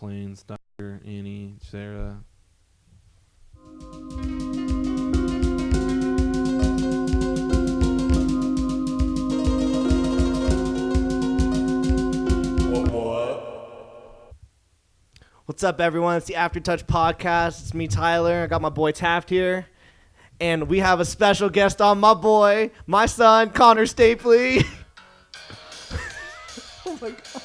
Plains, Dr. Annie, Sarah. What's up, everyone? It's the Aftertouch Podcast. It's me, Tyler. I got my boy Taft here. And we have a special guest on, my boy, my son, Connor Stapley. Oh, my God.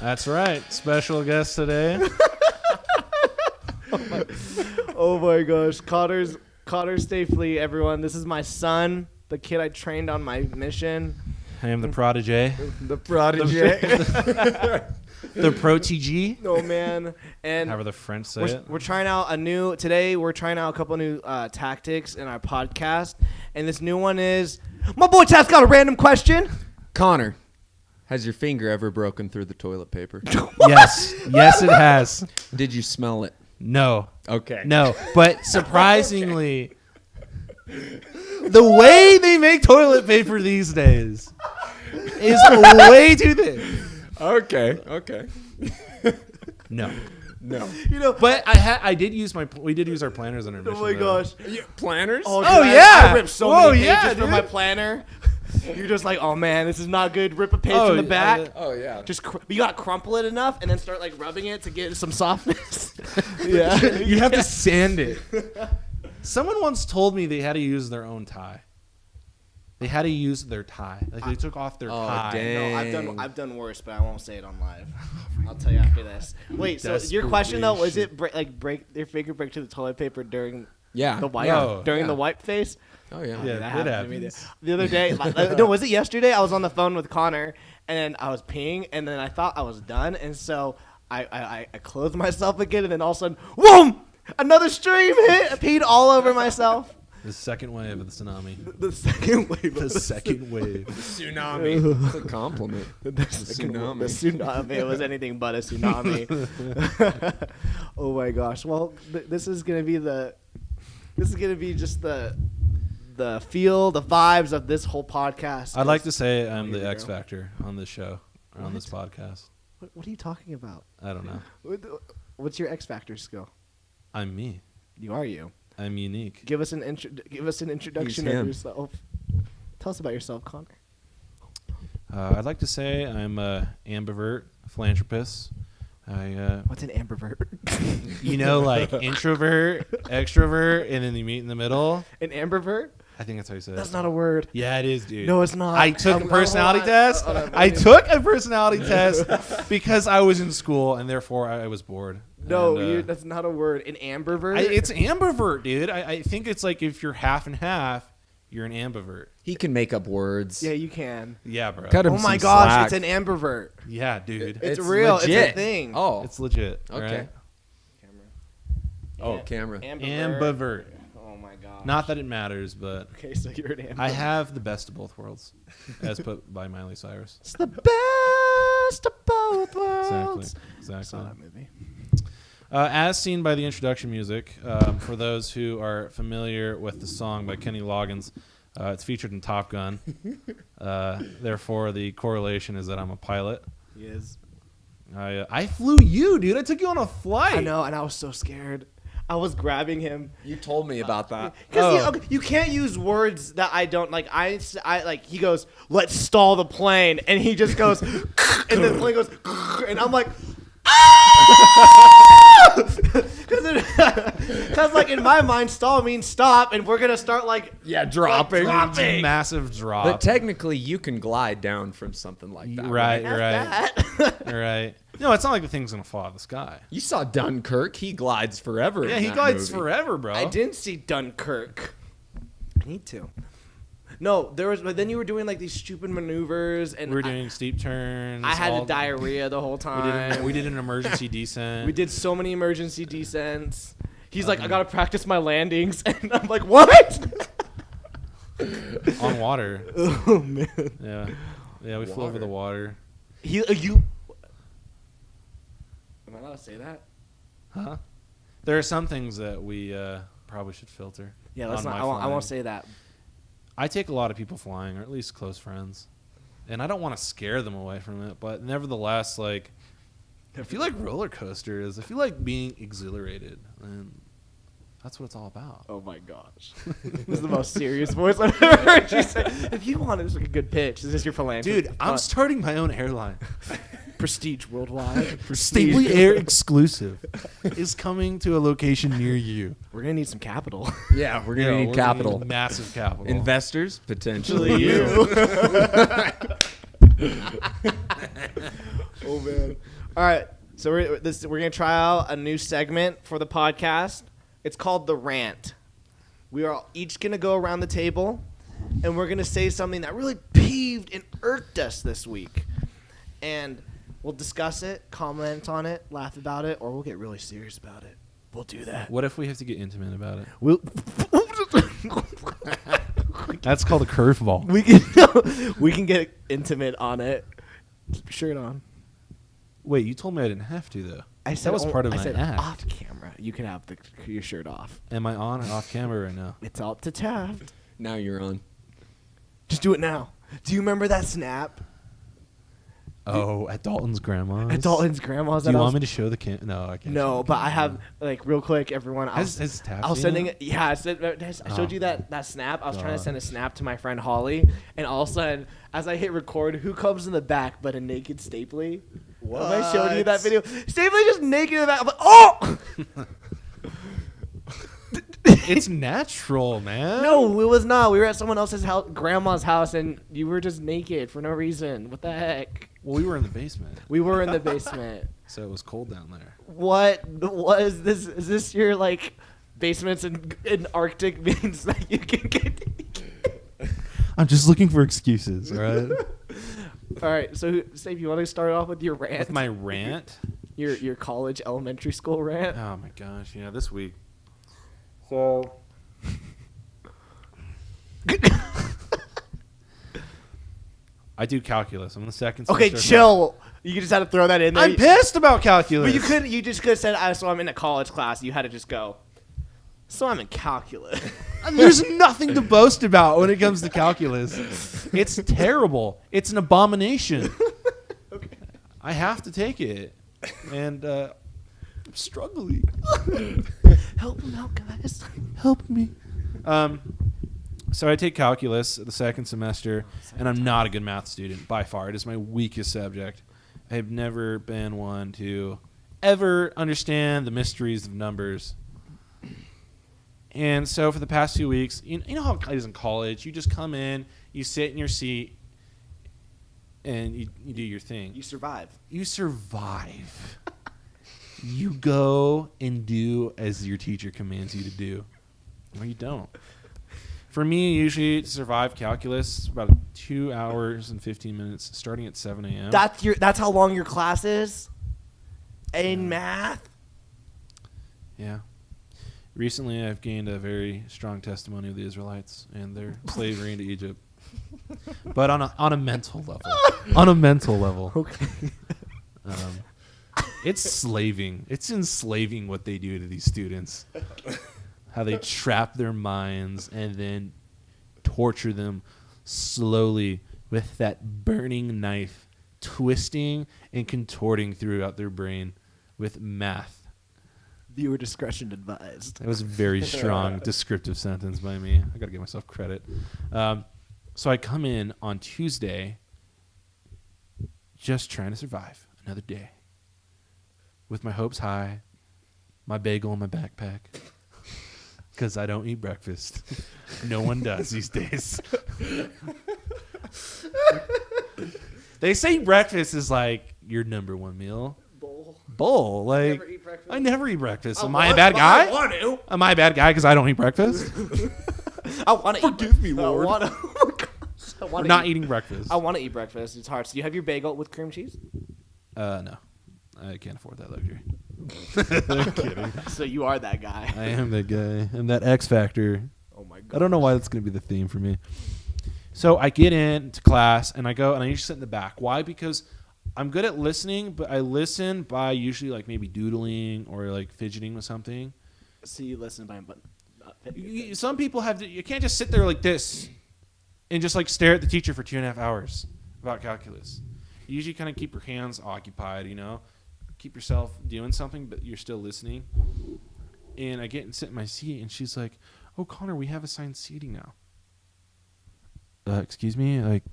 That's right. Special guest today. Oh, my gosh. Connor Stapley, everyone. This is my son, the kid I trained on my mission. I am the prodigy. The prodigy. The protege. Oh, man. And however the French say it. We're trying out today we're trying out a couple new tactics in our podcast. And this new one is, my boy Taft's got a random question. Connor, has your finger ever broken through the toilet paper? Yes. Yes, it has. Did you smell it? No. Okay. No. But surprisingly, the way they make toilet paper these days is way too thin. Okay. No. You know, But we did use our planners in our mission. oh my gosh. Planners? Oh, Oh, dude, yeah. I ripped so Whoa, many pages yeah, from dude. my planner. You're just like, oh man, this is not good. Rip a page from the back. Oh, yeah. Just you gotta crumple it enough and then start like rubbing it to get some softness. Yeah. You have to sand it. Someone once told me they had to use their own tie. They had to use their tie. Like they took off their tie. dang. No, I've done worse, but I won't say it on live. I'll tell you after this. Wait, so your question though, was it break your finger break to the toilet paper during the wipe? No. During the wipe phase? Oh, yeah. Yeah, That it happened to me happens. the other day. No, was it yesterday? I was on the phone with Connor, and I was peeing, and then I thought I was done, and so I clothed myself again, and then all of a sudden, whoom! Another stream hit. I peed all over myself. The second wave of the tsunami. The second wave. The second wave. Tsunami. It's a compliment. The tsunami. tsunami. It was anything but a tsunami. Oh my gosh. Well, this is gonna be just the feel, the vibes of this whole podcast. I'd like to say I'm the Here we X go. Factor on this show, or on this podcast. What are you talking about? I don't know. What's your X Factor skill? I'm me. You are you. I'm unique. Give us an introduction He's of him. yourself. Tell us about yourself, Connor. I'd like to say I'm a ambivert philanthropist. What's an ambivert? Like introvert, extrovert, and then you meet in the middle. An ambivert? I think that's how you say it. That's not a word. Yeah, it is, dude. No, it's not. I took a personality hold on. test. Hold on. I took a personality test because I was in school and therefore I was bored. No, And, that's not a word. An ambivert? it's ambivert, dude. I think it's like if you're half and half, you're an ambivert. He can make up words. Yeah, you can. Yeah, bro. Cut him Oh my some gosh, slack. it's an ambivert. Yeah, dude. It's real. It's a legit. thing. Oh, It's legit. okay. Right? Oh, camera. Ambivert. Oh my gosh. Not that it matters, but Okay, so you're an ambivert. I have the best of both worlds, as put by Miley Cyrus. It's the best of both worlds. Exactly. I saw that movie. As seen by the introduction music, for those who are familiar with the song by Kenny Loggins, it's featured in Top Gun. Therefore, the correlation is that I'm a pilot. He is. I flew you, dude. I took you on a flight. I know, and I was so scared. I was grabbing him. You told me about that. Because you can't use words that I don't like. I like. He goes, "Let's stall the plane," and he just goes, and the plane goes, and I'm like, because like in my mind, stall means stop, and we're gonna start like Dropping. Massive drop. But technically, you can glide down from something like that. Right. that. Right. No, it's not like the thing's gonna fall out of the sky. You saw Dunkirk. He glides forever. Yeah, in he that glides movie. forever, bro. I didn't see Dunkirk. I need to. No, there was, but then you were doing like these stupid maneuvers, and We were doing steep turns. I had all- the diarrhea the whole time. We did an emergency descent. We did so many emergency descents. He's like, I gotta practice my landings, and I'm like, what? on water. Oh man. Yeah, we flew over the water. You. Am I allowed to say that? Huh? There are some things that we probably should filter. Yeah, let's on not. my I won't flying. say that. I take a lot of people flying, or at least close friends. And I don't want to scare them away from it, but nevertheless, like, if you like roller coasters, if you like being exhilarated, then that's what it's all about. Oh my gosh. This is the most serious voice I've ever heard you say. If you want, it's like a good pitch. Is this your philanthropy? Dude, I'm starting my own airline. Prestige worldwide. Stapley Air exclusive is coming to a location near you. We're going to need some capital. Yeah, we're gonna need capital. Massive capital. Investors, potentially you. Oh, man. All right. So we're going to try out a new segment for the podcast. It's called The Rant. We are each going to go around the table, and we're going to say something that really peeved and irked us this week. And we'll discuss it, comment on it, laugh about it, or we'll get really serious about it. We'll do that. What if we have to get intimate about it? We'll That's called a curveball. we can get intimate on it. Shirt on. Wait, you told me I didn't have to, though. I said that was part of I my said act. off camera. You can have your shirt off. Am I on or off camera right now? It's up to Taft. Now you're on. Just do it now. Do you remember that snap Oh, at Dalton's grandma's? at Dalton's grandma's? Do you want me to show the No, I can't. No, but I have, like, real quick, everyone. I was sending it. Yeah, I showed you that snap. I was trying to send a snap to my friend Holly, and all of a sudden, as I hit record, who comes in the back but a naked Stapley? What? Have I showed you that video? Stapley just naked in the back. I'm like, oh! It's natural, man. No, it was not. We were at someone else's house, grandma's house, and you were just naked for no reason. What the heck? Well, we were in the basement, We were in the basement. so it was cold down there. What was this? Is this your, like, basements in Arctic means that you can get? I'm just looking for excuses, all right? All right, so Steve, you want to start off with your rant? With my rant? your college, elementary school rant? Oh, my gosh. Yeah, this week. So... I do calculus. I'm in the second semester. Okay, chill. You just had to throw that in there. I'm pissed about calculus. But you just could have said, so I'm in a college class. You had to just go, so I'm in calculus. There's nothing to boast about when it comes to calculus. It's terrible. It's an abomination. Okay. I have to take it. And I'm struggling. Help him out, guys. Help me. So I take calculus the second semester, and I'm not a good math student by far. It is my weakest subject. I have never been one to ever understand the mysteries of numbers. And so for the past 2 weeks, you know how it is in college. You just come in, you sit in your seat, and you do your thing. You survive. You survive. You go and do as your teacher commands you to do. Or you don't. For me, usually to survive calculus, it's about 2 hours and 15 minutes, starting at 7 a.m. That's how long your class is? In math? Yeah. Recently, I've gained a very strong testimony of the Israelites and their slavery into Egypt. But on a mental level. On a mental level. Okay. It's slaving. It's enslaving what they do to these students. How they trap their minds and then torture them slowly with that burning knife, twisting and contorting throughout their brain with math. Viewer discretion advised. That was a very strong descriptive sentence by me. I got to give myself credit. So I come in on Tuesday just trying to survive another day with my hopes high, my bagel in my backpack. Because I don't eat breakfast. No one does these days. They say breakfast is like your number one meal. Bowl. Like, Never eat breakfast? I never eat breakfast. Am I a bad guy? I want to. Am I a bad guy because I don't eat breakfast? I want to. Forgive me, Lord. I For want not eating breakfast. I want to eat breakfast. It's hard. So you have your bagel with cream cheese? No. I can't afford that luxury. I'm kidding. So you are that guy. I am that guy. I'm that X Factor. Oh my god. I don't know why that's going to be the theme for me. So I get into class and I go and I usually sit in the back. Why? Because I'm good at listening, but I listen by usually like maybe doodling or like fidgeting with something. So you listen by but Some people have to, you can't just sit there like this and just like stare at the teacher for 2.5 hours. about calculus. You usually kind of keep your hands occupied, keep yourself doing something, but you're still listening. And I get and sit in my seat, and she's like, "Oh, Connor, we have assigned seating now." Excuse me, like,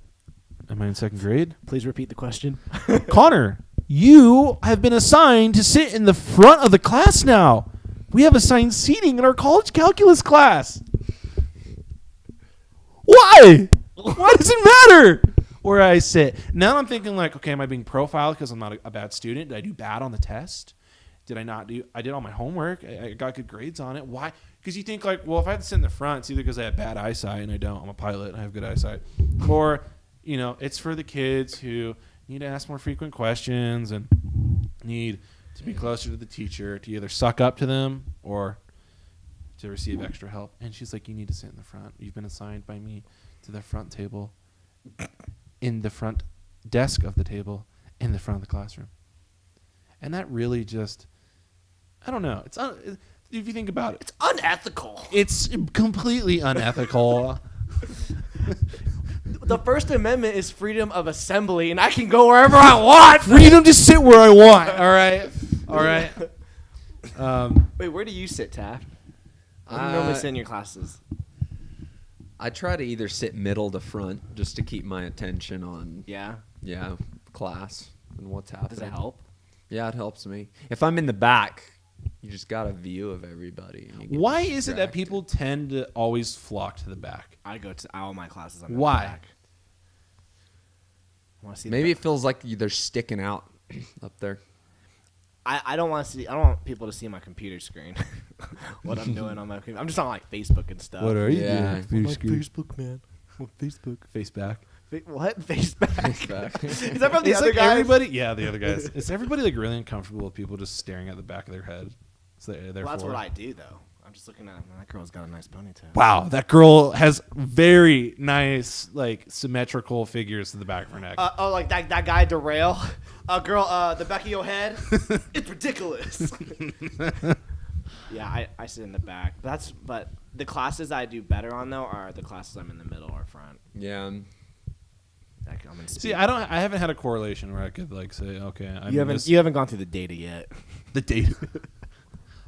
am I in second grade? Please repeat the question. Connor, you have been assigned to sit in the front of the class now. We have assigned seating in our college calculus class. Why? Why does it matter where I sit? Now I'm thinking like, okay, am I being profiled because I'm not a bad student? Did I do bad on the test? Did I not do? I did all my homework. I got good grades on it. Why? Because you think like, well, if I had to sit in the front, it's either because I have bad eyesight and I don't. I'm a pilot and I have good eyesight, or it's for the kids who need to ask more frequent questions and need to be closer to the teacher to either suck up to them or to receive extra help. And she's like, you need to sit in the front. You've been assigned by me to the front table, in the front desk of the table, in the front of the classroom. And that really just, I don't know. If you think about it, It's unethical. it's completely unethical. The First Amendment is freedom of assembly, and I can go wherever I want. Freedom to sit where I want. All right. All right. Wait, where do you sit, Taft? Where do you normally sit in your classes? I try to either sit middle to front just to keep my attention on Yeah. class and what's happening. Does it help? Yeah, it helps me. If I'm in the back, you just got a view of everybody. And you get Why is it that distracted. people tend to always flock to the back? I go to all my classes. I'm in Why? the back. I want to see. Maybe it feels like they're sticking out up there. I don't want to see. I don't want people to see my computer screen. What I'm doing on my computer. I'm just on like Facebook and stuff. What are you Yeah. doing? On Facebook, man. On Facebook. Face back. What? Facebook. back. Is that from the It's other like guys? everybody. Yeah, the other guys. Is everybody like really uncomfortable with people just staring at the back of their head? So Well, that's what I do though. I'm just looking at that girl's got a nice ponytail. Wow, that girl has very nice, like symmetrical figures to the back of her neck. Like that guy derail. Girl, the back of your head. It's ridiculous. Yeah, I sit in the back. But the classes I do better on though are the classes I'm in the middle or front. Yeah. Like I'm in speed. See, I haven't had a correlation where I could like say, okay, I You haven't gone through the data yet. the data.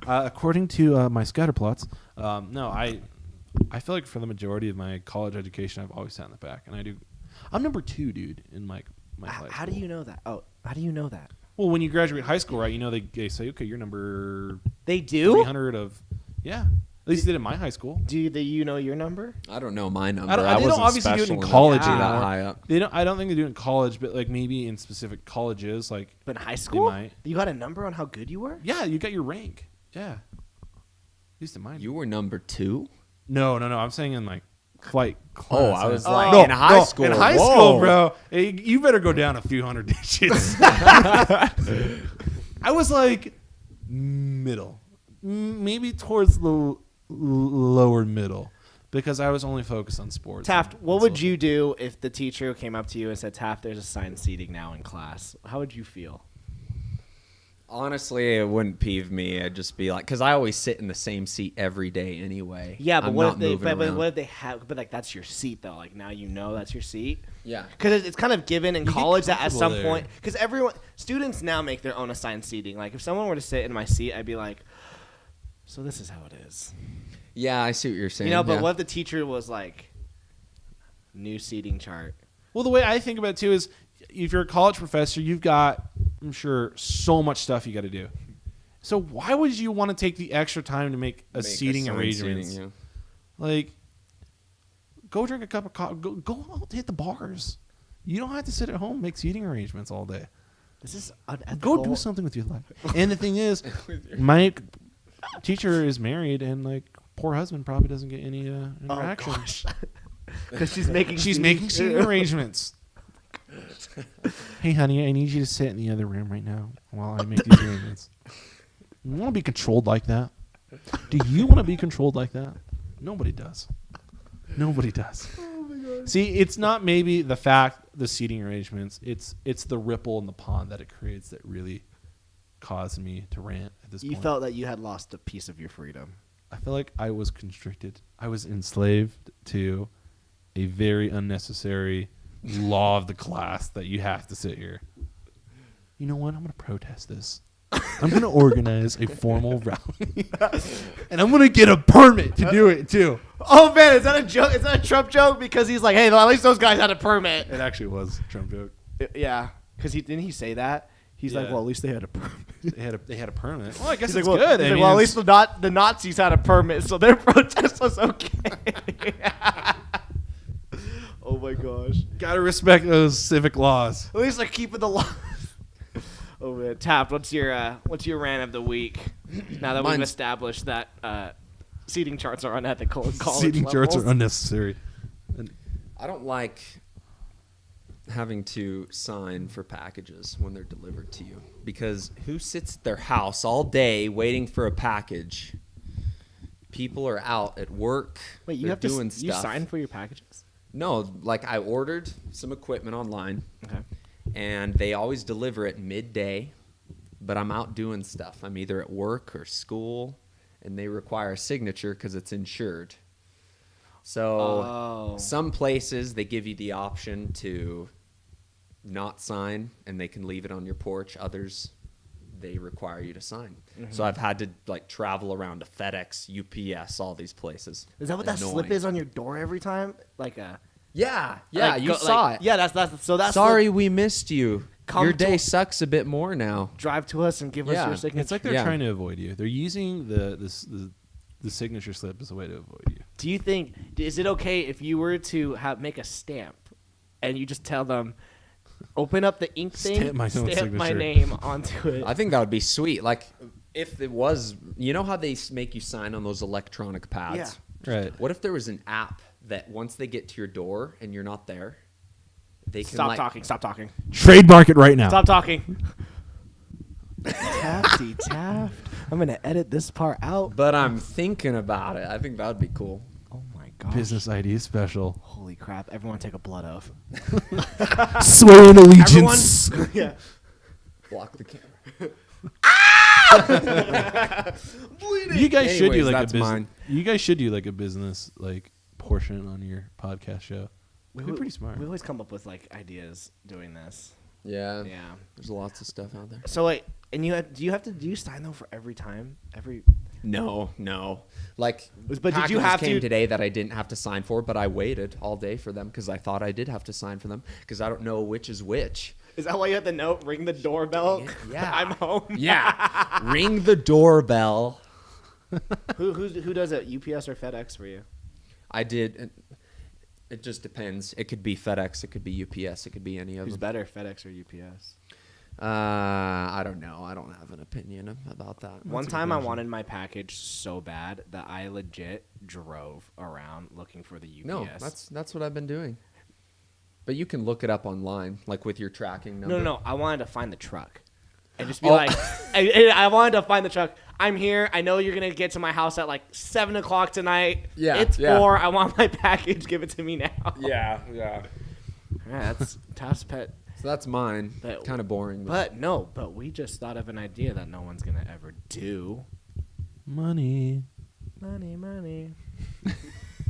According to my scatter plots, no, I feel like for the majority of my college education, I've always sat in the back, and I'm number 2, dude, in my class. How do you know that? Oh, how do you know that? Well, when you graduate high school, right? They say, okay, you're number They do. 300 of, yeah. At least they did in my high school. Do you know your number? I don't know my number. I don't- they don't wasn't obviously do it in special enough college to be that anymore. high up. They don't. I don't think they do it in college, but like maybe in specific colleges, like But in high school, might. you got a number on how good you were? yeah, you got your rank. Yeah. At least in mine. You were number 2? No. I'm saying in like flight class. Oh, I was like, No, in high school. In high Whoa. school, bro, you better go down a few hundred digits. I was like middle, maybe towards the lower middle, because I was only focused on sports. Taft, and what would social. you do if the teacher came up to you and said, Taft, there's assigned seating now in class? How would you feel? Honestly, it wouldn't peeve me. I'd just be like, because I always sit in the same seat every day anyway. Yeah, but I'm what not if they? moving But around. what if they have? But like that's your seat though. Like now you know that's your seat. Yeah. Because it's kind of given in You get college that at comfortable some there. point, because students now make their own assigned seating. Like if someone were to sit in my seat, I'd be like, so this is how it is. Yeah, I see what you're saying. But yeah. what if the teacher was like, new seating chart? Well, the way I think about it too is, if you're a college professor, you've got, I'm sure, so much stuff you got to do. So why would you want to take the extra time to make a seating assigned arrangement? seating, yeah. Like, go drink a cup of coffee. Go out, hit the bars. You don't have to sit at home and make seating arrangements all day. This is unethical. Go do something with your life. And the thing is, my teacher is married, and like, poor husband probably doesn't get any Oh interaction. gosh. Because she's making Seating arrangements. Hey, honey, I need you to sit in the other room right now while I make these arrangements. You want to be controlled like that? Do you want to be controlled like that? Nobody does. Nobody does. Oh my god. See, it's not maybe the seating arrangements. It's the ripple in the pond that it creates that really caused me to rant at this You point. felt that you had lost a piece of your freedom. I feel like I was constricted. I was enslaved to a very unnecessary law of the class that you have to sit here. You know what? I'm going to protest this. I'm going to organize a formal rally. And I'm going to get a permit to do it, too. Oh, man, is that a joke? Is that a Trump joke? Because he's like, hey, at least those guys had a permit. It actually was a Trump joke. Yeah, because didn't he say that? He's like, well, at least they had a permit. They had a permit. Well, I guess He's it's like, good. He's like, well, at least the Nazis had a permit, so their protest was okay. Oh my gosh! Gotta respect those civic laws. At least they're keeping the law. Oh man, Taft, what's your rant of the week? Now that we've established that seating charts are unethical at college Seating charts levels. are unnecessary. I don't like having to sign for packages when they're delivered to you, because who sits at their house all day waiting for a package? People are out at work. Wait, you they're have doing to stuff. you sign for your packages? No, like I ordered some equipment online, Okay. and they always deliver at midday, but I'm out doing stuff. I'm either at work or school, and they require a signature because it's insured. So some places, they give you the option to not sign, and they can leave it on your porch. Others, they require you to sign. Mm-hmm. So I've had to like travel around to FedEx, UPS, all these places. Is that what that slip is on your door every time? Like a Yeah, like, you saw it. Yeah, that's Sorry, we missed you. Come Your to- day sucks a bit more now. drive to us and give us your signature. It's like they're Yeah. trying to avoid you. They're using the signature slip as a way to avoid you. Do you think is it okay if you were to make a stamp and you just tell them open up the ink thing, Stamp my own stamp my signature. name onto it? I think that would be sweet. Like, if it was, you know how they make you sign on those electronic pads? Yeah. Right. What if there was an app that once they get to your door and you're not there, they can Stop talking. Trademark it right now. Stop talking. Tafty Taft. I'm going to edit this part out. But I'm thinking about it. I think that would be cool. Oh my gosh. Business ID special. Holy crap. Everyone take a blood oath. Swearing allegiance. Yeah. Block the camera. You guys should do Anyways, like a that's business. mine. You guys should do like a business like portion on your podcast show. We'd be pretty smart. We always come up with like ideas doing this. Yeah. Yeah. There's lots of stuff out there. So wait, and do you sign though for every time? No. Like, But did you packages have came to- today that I didn't have to sign for, but I waited all day for them because I thought I did have to sign for them because I don't know which is which. Is that why you have the note? Ring the doorbell. Yeah. I'm home. Yeah. Ring the doorbell. Who does it? UPS or FedEx for you? I did. It just depends. It could be FedEx. It could be UPS. It could be any of Who's them. better, FedEx or UPS? I don't know. I don't have an opinion about that. One time I wanted my package so bad that I legit drove around looking for the UPS. No, that's what I've been doing. But you can look it up online, like with your tracking number. No. I wanted to find the truck. And just be Oh. like, I wanted to find the truck. I'm here. I know you're going to get to my house at like 7 o'clock tonight. Yeah, It's yeah. 4. I want my package. Give it to me now. Yeah. Yeah, that's Taft's pet. So that's mine. But- Kind of boring. But we just thought of an idea that no one's going to ever do. Money. Money.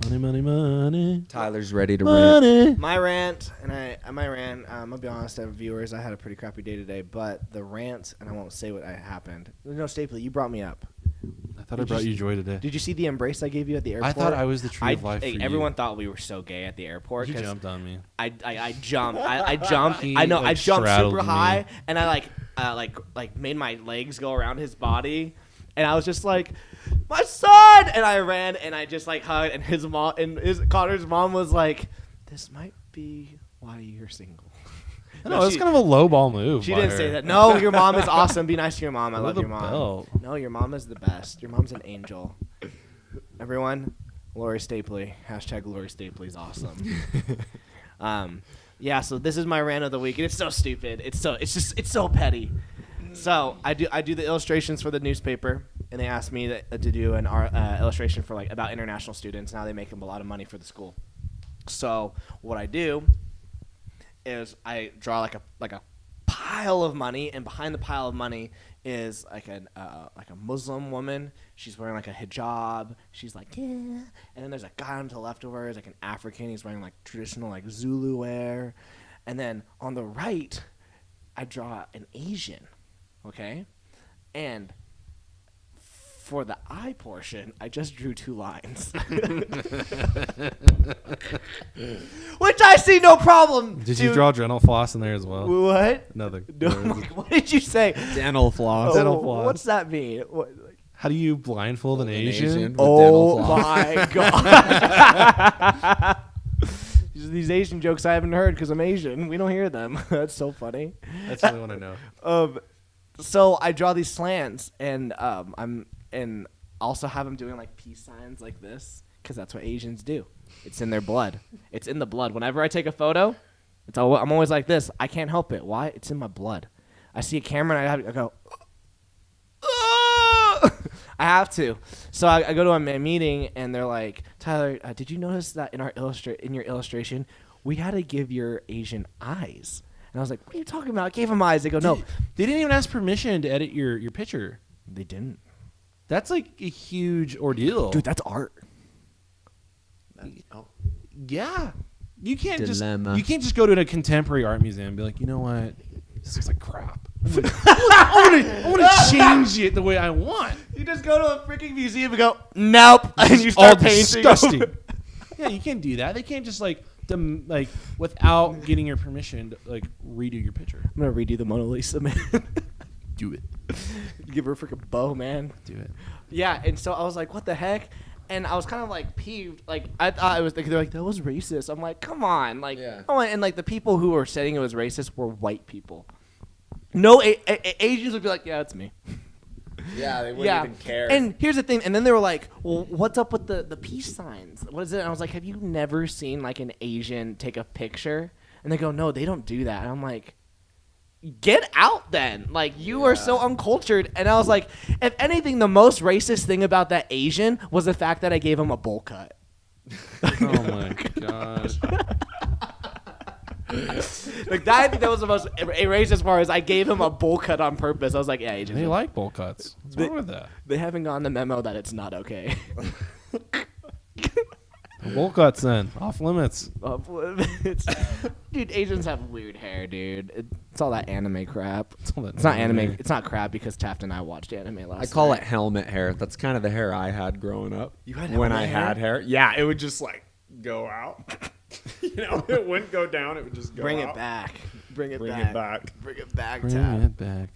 Money, money, money. Tyler's ready to rant. Money. My rant, I'll be honest, viewers, I had a pretty crappy day today, but the rant, and I won't say what happened. No, Stapley, you brought me up. I thought I brought you joy today. Did you see the embrace I gave you at the airport? I thought I was the tree of life for you. Everyone thought we were so gay at the airport. You 'cause jumped on me. I jumped. I jumped. He, I know. I like, jumped straddled super me. high, and I like made my legs go around his body, and I was just like, my son, and I ran, and I just like hugged, and his mom and Connor's mom was like, this might be why you're single. No, it's kind of a low ball move. She by didn't her. say that. No, your mom is awesome. Be nice to your mom. I love the your mom. belt. No, your mom is the best. Your mom's an angel. Everyone, Lori Stapley. # Lori Stapley is awesome. Yeah. So this is my rant of the week, and it's so stupid. It's so petty. So I do the illustrations for the newspaper, and they asked me to do an illustration for about international students. Now they make them a lot of money for the school. So what I do is I draw like a pile of money, and behind the pile of money is like a Muslim woman. She's wearing like a hijab. She's like, yeah. And then there's a guy on the left of her, is like an African. He's wearing like traditional like Zulu wear. And then on the right, I draw an Asian, okay? And for the eye portion, I just drew 2 lines. Which I see no problem. Did you draw dental floss in there as well? What? Another. No, what did you say? Dental floss. Dental floss. What's that mean? What, like, How do you blindfold an Asian? with dental oh floss. my god. These Asian jokes I haven't heard because I'm Asian. We don't hear them. That's so funny. That's really what I know. So I draw these slants, and and also have them doing like peace signs like this because that's what Asians do. It's in their blood. It's in the blood. Whenever I take a photo, I'm always like this. I can't help it. Why? It's in my blood. I see a camera and I go. I have to. So I go to a meeting and they're like, Tyler, did you notice that in your illustration, we had to give your Asian eyes? And I was like, what are you talking about? I gave him eyes. They go, no. They didn't even ask permission to edit your picture. They didn't. That's like a huge ordeal. Dude, that's art. Oh. Yeah. You can't Dilemma. just go to a contemporary art museum and be like, you know what? This looks like crap. I want to change it the way I want. You just go to a freaking museum and go, nope. And you All start painting. disgusting. Yeah, you can't do that. They can't just like without getting your permission to like redo your picture. I'm going to redo the Mona Lisa, man. Do it. Give her a freaking bow, man. Do it. Yeah, and so I was like, what the heck? And I was kind of like peeved. Like I thought it was. They're like, that was racist. I'm like, come on, like, Yeah. oh, and like the people who were saying it was racist were white people. No, Asians would be like, yeah, it's me. Yeah, they wouldn't Yeah. even care. And here's the thing. And then they were like, well, what's up with the peace signs? What is it? And I was like, have you never seen like an Asian take a picture? And they go, no, they don't do that. And I'm like, get out then. Like, you are so uncultured. And I was like, if anything, the most racist thing about that Asian was the fact that I gave him a bowl cut. Oh my gosh. Like, that, I think that was the most racist part, is I gave him a bowl cut on purpose. I was like, yeah, Asians. They like bowl cuts. What's wrong with that? They haven't gotten the memo that it's not okay. Bowl cuts then. Off limits. Dude, Asians have weird hair, dude. It's all that anime crap. It's all that It's not anime. anime. It's not crap because Taft and I watched anime last I call night. it helmet hair. That's kind of the hair I had growing up. You had when helmet I hair? had hair. Yeah, it would just like go out. You know, it wouldn't go down. It would just go Bring out. it back. Bring it Bring back. it back. Bring it back, Bring Taft. it back.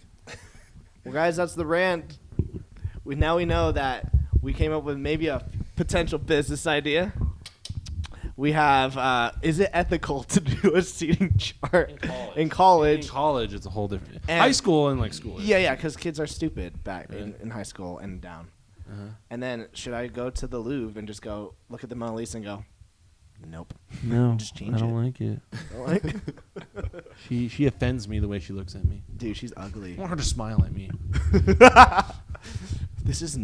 Well, guys, that's the rant. We know that we came up with maybe a potential business idea. We have, is it ethical to do a seating chart in college? In college, it's a whole different. And- High school and like school. Yeah, because kids are stupid back Right. in high school and down. Uh-huh. And then should I go to the Louvre and just go look at the Mona Lisa and go, nope. No, Just change I don't it. like it. Like, She offends me the way she looks at me. dude, she's ugly. I want her to smile at me. This is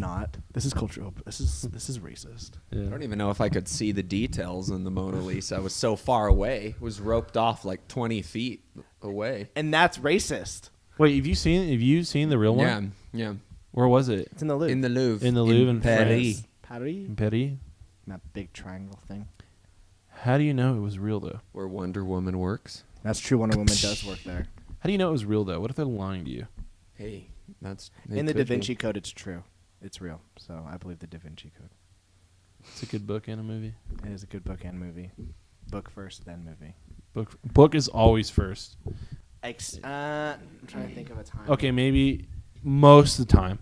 cultural. This is racist. Yeah. I don't even know if I could see the details in the Mona Lisa. I was so far away. It was roped off like 20 feet away. And that's racist. Wait, have you seen the real one? Yeah, yeah. Where was it? It's in the Louvre. In the Louvre. In the Louvre in Paris. Paris? In Paris? That big triangle thing. How do you know it was real though? Where Wonder Woman works. That's true. Wonder Woman does work there. How do you know it was real though? What if they're lying to you? Hey, that's... In the Da could be. Vinci Code, it's true. It's real. So I believe the Da Vinci Code. It's a good book and a movie. It is a good book and movie. Book first, then movie. Book is always first. I'm trying to think of a time. Okay, maybe most of the time.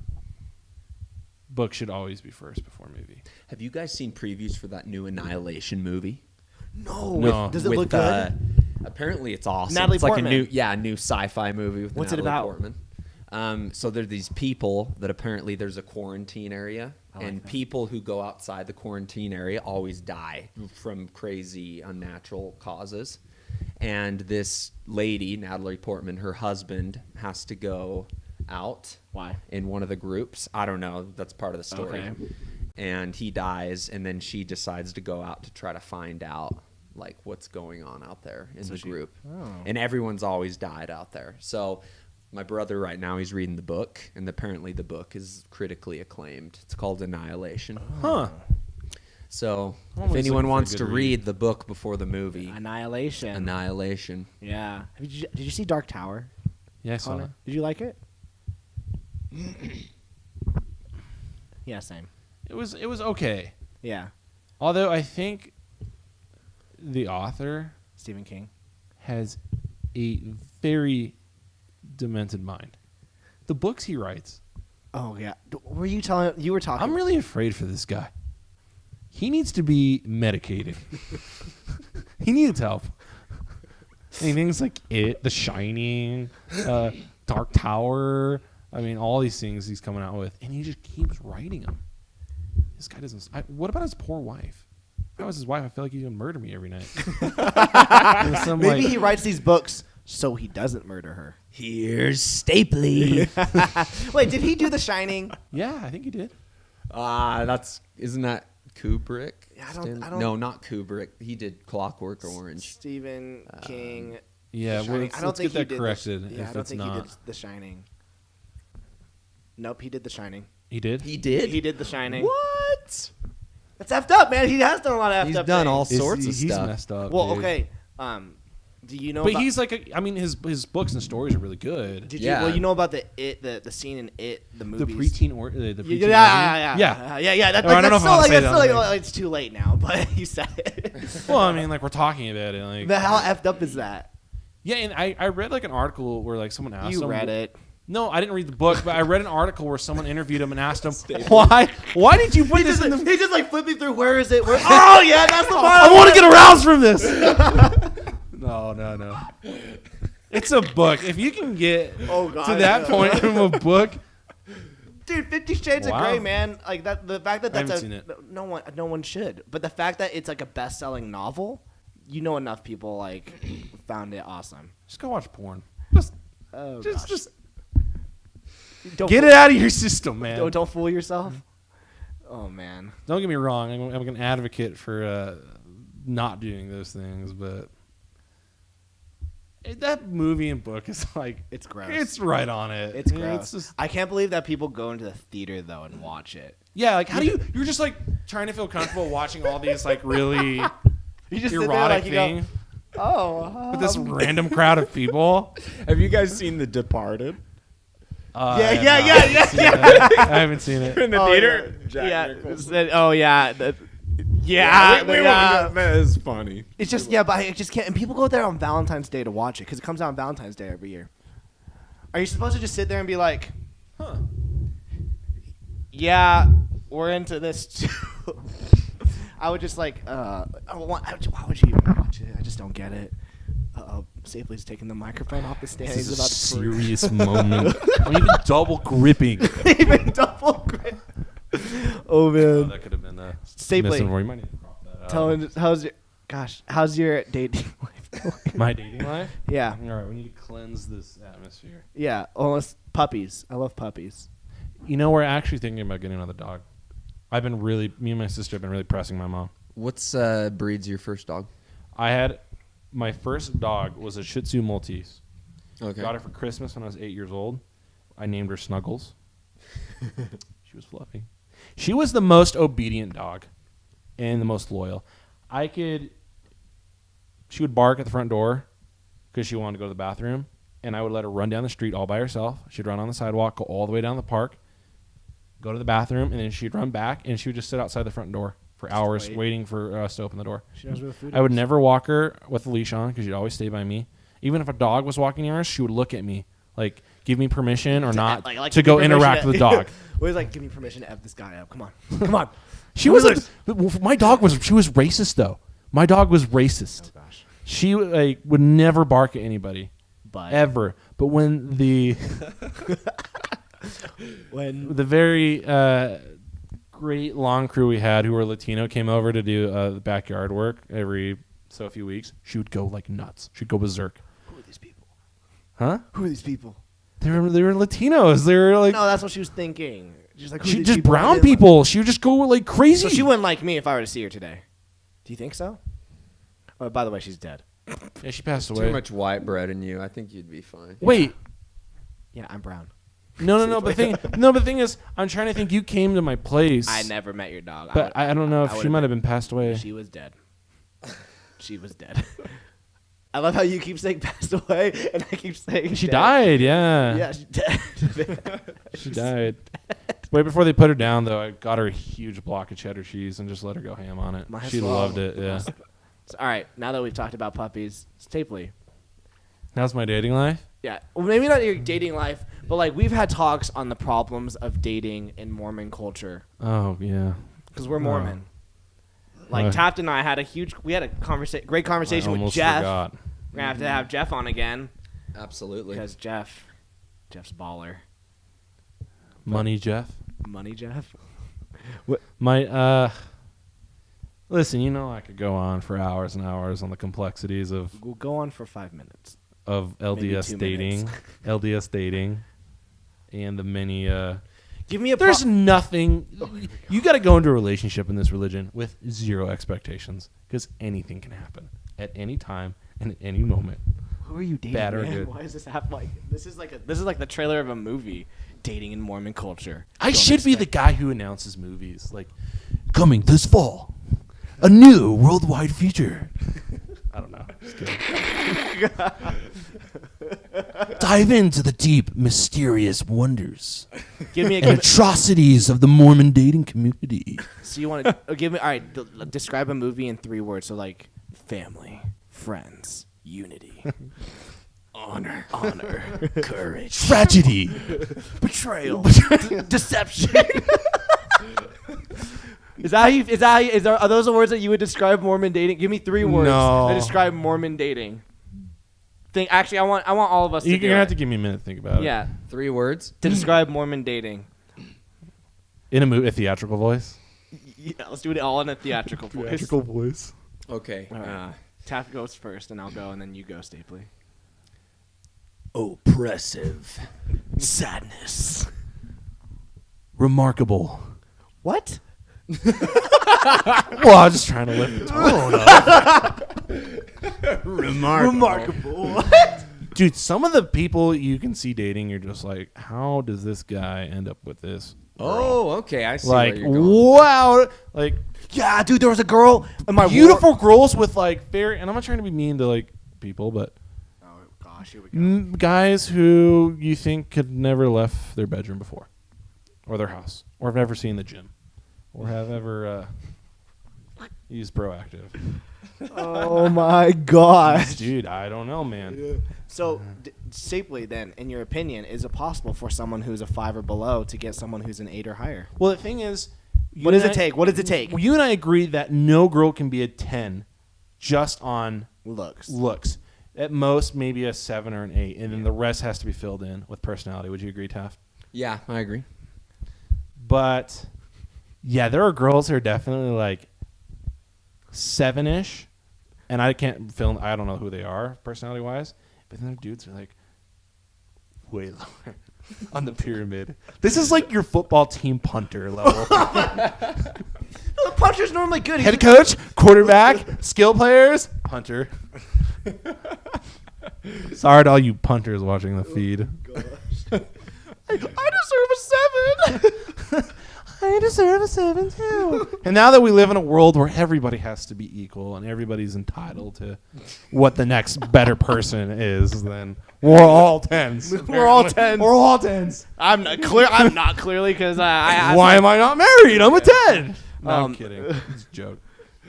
Book should always be first before movie. Have you guys seen previews for that new Annihilation movie? No. Does it look good? Apparently it's awesome. Natalie it's like Portman. a new sci-fi movie with What's it Natalie about? Portman. So there are these people that apparently there's a quarantine area, like and that. people who go outside the quarantine area always die from crazy unnatural causes. And this lady, Natalie Portman, her husband has to go out. Why? In one of the groups. I don't know. That's part of the story. Okay. And he dies, and then she decides to go out to try to find out like what's going on out there in the she- group. Oh. And everyone's always died out there. So my brother right now, he's reading the book, and apparently the book is critically acclaimed. It's called Annihilation. Huh. So I'm if always anyone looking for a wants good to read. read the book before the movie, Annihilation. Annihilation. Yeah. Did you see Dark Tower? Yeah, I saw Connor? it. Did you like it? Yeah, same. It was okay. Yeah. Although I think the author Stephen King. has a very demented mind. The books he writes, Oh yeah. Were you telling? You were talking. I'm really afraid for this guy. He needs to be medicated. He needs help. And things like The Shining, Dark Tower. I mean, all these things he's coming out with, and he just keeps writing them. This guy doesn't. What about his poor wife? If I was his wife, I feel like he would murder me every night. Maybe he writes these books so he doesn't murder her. Here's Stapley. Wait, did he do The Shining? Yeah, I think he did. Isn't that Kubrick? Yeah, I don't- No, not Kubrick. He did Clockwork Orange. Stephen King. Yeah, The Shining. let's get that corrected. Yeah, I if don't it's think not. he did The Shining. Nope, he did The Shining. He did. He did. He did The Shining. What? That's effed up, man. He has done a lot of effed He's up done things. all sorts of He's stuff. messed up. Well, dude. okay. Do you know? But about, he's like, I mean, his books and stories are really good. Did Yeah. you? Well, you know about the scene in It, the The movies. preteen or the Yeah, preteen yeah. No, That's, I don't know that's if I still wanna like, say that's that still on like, here. it's too late now. But you said it. Well, I mean, like we're talking about it. Like, But how effed up is that? yeah, and I read like an article where like someone asked You him. read it. No, I didn't read the book, but I read an article where someone interviewed him and asked him, why did you put He this just, in the? he just like flipping through. Where is it? Where? Oh yeah, that's the part. I want to get aroused from this. No. It's a book. If you can get Oh, God, to that yeah. point from a book, Dude, 50 Shades Wow. of Grey, man. Like that. The fact that I that's haven't seen it. no one should. But the fact that it's like a best-selling novel, you know, enough people like found it awesome. just go watch porn. Just Oh, gosh. Don't get fool- it out of your system, man. Don't fool yourself. Oh man. Don't get me wrong. I'm an advocate for not doing those things, but that movie and book is like It's gross. It's right on it. It's You know, gross. just, I can't believe that people go into the theater though and watch it. yeah, like how do you're just like trying to feel comfortable watching all these like really You just sit there erotic like you things go, oh, with this random crowd of people. Have you guys seen The Departed? I Yeah, haven't seen it. I haven't seen it. In the oh, theater? Yeah. Oh yeah. Yeah. That is funny. It's just but I just can't. And people go there on Valentine's Day to watch it because it comes out on Valentine's Day every year. Are you supposed to just sit there and be like, Huh. yeah, we're into this too? I would just like, why would you even watch it? I just don't get it. Stapley's taking the microphone off the stand. This He's is a about to serious moment. I'm even double gripping. even double grip. Oh man, That could have been a Stapley, missing word. You might need to crop that out. tell him how's your dating life going? My dating life? Yeah, All right, we need to cleanse this atmosphere. yeah. Almost puppies. I love puppies. You know, we're actually thinking about getting another dog. Me and my sister have been really pressing my mom. What's breeds your first dog? My first dog was a Shih Tzu Maltese. Okay. Got her for Christmas when I was 8 years old. I named her Snuggles. She was fluffy. She was the most obedient dog and the most loyal. She would bark at the front door because she wanted to go to the bathroom, and I would let her run down the street all by herself. She'd run on the sidewalk, go all the way down the park, go to the bathroom, and then she'd run back, and she would just sit outside the front door for hours wait. waiting for us to open the door. She knows where the food I would never walk her with a leash on because she'd always stay by me. Even if a dog was walking near us, she would look at me, like give me permission or not Like, to give me go permission interact with the dog. Always like, give me permission to F this guy up. Come on. Come on. She was my dog was racist though. My dog was racist. Oh, gosh. She would never bark at anybody But ever. But when the very great lawn crew we had who were Latino came over to do the backyard work every so few weeks, she would go like nuts. She'd go berserk. who are these people? Huh? Who are these people? They were Latinos. They were like No, that's what she was thinking. She's like, who are she these just people? I brown didn't like- people. She would just go like crazy. So she wouldn't like me if I were to see her today. Do you think so? Oh, by the way, she's dead. Yeah, she passed away. Too much white bread in you. I think you'd be fine. Wait. Yeah, I'm brown. No. But the thing is, I'm trying to think. You came to my place. I never met your dog. But I don't know if she might have been passed away. She was dead. She was dead. I love how you keep saying passed away, and I keep saying She dead. died. Yeah. Yeah, she's dead. She died. Wait, before they put her down, though, I got her a huge block of cheddar cheese and just let her go ham on it. Might as She well. loved it. Yeah. So, all right, now that we've talked about puppies, Stapley. How's my dating life? Yeah, well, maybe not your dating life, but like we've had talks on the problems of dating in Mormon culture Oh yeah. because we're Mormon. Like Uh, Taft and I had a great conversation I with almost Jeff. forgot. We're gonna have to have Jeff on again Absolutely. because Jeff's baller. Money, Jeff. Money, Jeff. Listen, you know I could go on for hours and hours on the complexities of We'll go on for 5 minutes. LDS 2 dating, minutes. LDS dating, and the many. Give me a. There's nothing. You got to go into a relationship in this religion with zero expectations because anything can happen at any time and at any moment. Who are you dating? Bad or man? good. Why is this happen? Like this is like the trailer of a movie. Dating in Mormon culture. I Don't should be the expect- guy who announces movies like coming this fall, a new worldwide feature. I don't know. Just kidding. Dive into the deep, mysterious wonders Give me and a. atrocities of the Mormon dating community. So you want to give me? All right. Describe a movie in 3 words. So like family, friends, unity, honor, courage, Tragedy. betrayal, deception. Are those the words that you would describe Mormon dating? Give me 3 words No. that describe Mormon dating. Actually, I want all of us to You're do gonna have it. to give me a minute to think about it. Yeah, 3 words. to describe Mormon dating. In a theatrical voice. Yeah, let's do it all in a theatrical voice. voice. Okay. All right. Taft goes first, and I'll go, and then you go, Stapley. Oppressive. Sadness. Remarkable. What? Well, I was just trying to lift the tone up. Remarkable. What? Dude, some of the people you can see dating, you're just like, how does this guy end up with this? Oh, okay. I see Like, where you're going. wow. Like, Yeah, dude, there was a girl in my beautiful girls with, like, very, and I'm not trying to be mean to, like, people, but Oh, gosh, here we go. guys who you think could never left their bedroom before, or their house, or have never seen the gym, or have ever used Proactive. Oh, my gosh. Dude, I don't know, man. So, Stapley, then, in your opinion, is it possible for someone who's a 5 or below to get someone who's an 8 or higher? Well, the thing is, What does it take? What does it take? You and I agree that no girl can be a 10 just on looks. At most, maybe a 7 or an 8, and then the rest has to be filled in with personality. Would you agree, Taft? Yeah, I agree. But, yeah, there are girls who are definitely like 7-ish, and I don't know who they are personality-wise, but then there are dudes who are like way lower on the pyramid. This is like your football team punter level. The puncher's normally good. Head coach, quarterback, skill players, punter. Sorry to all you punters watching the feed. I deserve a 7. I deserve a 7 too. And now that we live in a world where everybody has to be equal and everybody's entitled to what the next better person is, then we're all 10s. We're all 10s. We're all 10s. I'm not clearly because I Why am I not married? I'm a 10. No, I'm kidding. It's a joke.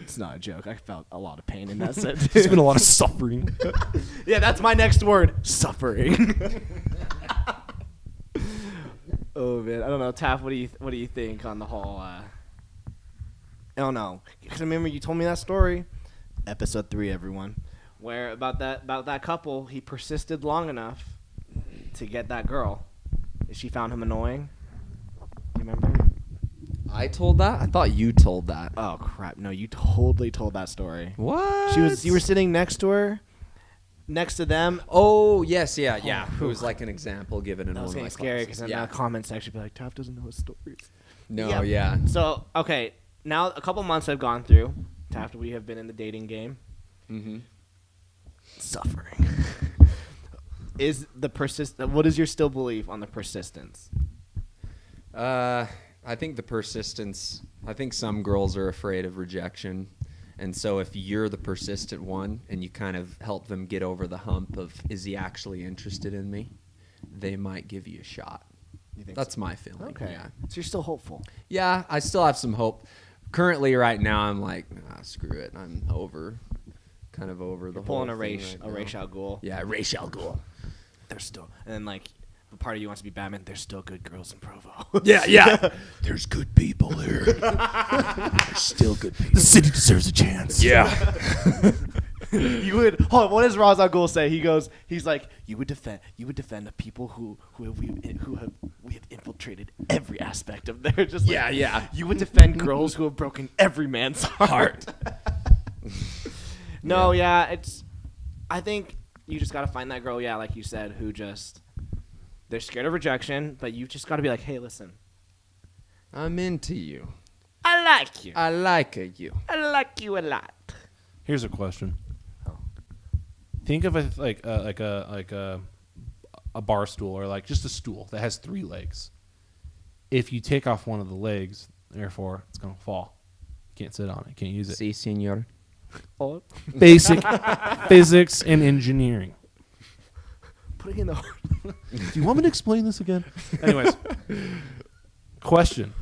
It's not a joke. I felt a lot of pain in that sentence. There's been a lot of suffering. Yeah, that's my next word. Suffering. Oh man, I don't know, Taff. What do you think on the whole? I don't know, because I remember you told me that story, episode 3, everyone, where about that couple. He persisted long enough to get that girl. She found him annoying. You remember? I told that? I thought you told that. Oh crap! No, you totally told that story. What? You were sitting next to her, next to them. Oh, yes, yeah. It whew. was like an example given in That one was of my getting scary because classes. in the comment section, be like, Taff doesn't know his stories. No, yeah. So, okay, now a couple months have gone through. Taft, we have been in the dating game. Mm-hmm. Suffering. What is your still belief on the persistence? I think the persistence. I think some girls are afraid of rejection, and so if you're the persistent one and you kind of help them get over the hump of is he actually interested in me, they might give you a shot. You think That's so? my feeling. Okay. Yeah. So you're still hopeful. Yeah, I still have some hope. Currently, right now, I'm like, screw it. I'm over, kind of over the You're whole pulling a thing race, right a now. race al Ghul. Yeah, race al Ghul. They're still, and then like, the part of you wants to be Batman. There's still good girls in Provo. Yeah. There's good people here. There's still good people. The city deserves a chance. Yeah. You would. Hold on, what does Ra's al Ghul say? He's like, you would defend the people who we have infiltrated every aspect of their just. Like, Yeah. You would defend girls who have broken every man's heart. No, yeah, I think you just gotta find that girl. Yeah, like you said, who just they're scared of rejection, but you just gotta be like, hey, listen, I'm into you. I like you. I like you. I like you a lot. Here's a question. Oh. Think of it like a bar stool or like just a stool that has 3 legs. If you take off one of the legs, therefore it's gonna fall. You can't sit on it. Can't use it. Si, senor. Basic physics and engineering. Putting in the. Do you want me to explain this again? Anyways, question.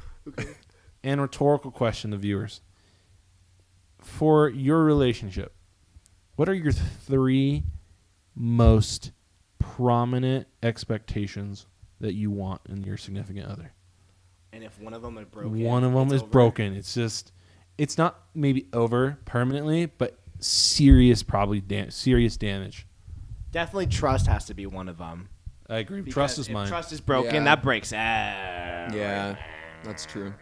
And rhetorical question to viewers. For your relationship, what are your 3 most prominent expectations that you want in your significant other? And if one of them is broken, One of them it's is over. broken. It's not maybe over permanently, but serious serious damage. Definitely trust has to be one of them. I agree. Because Trust is if mine. trust is broken, Yeah. that breaks. Yeah, that's true.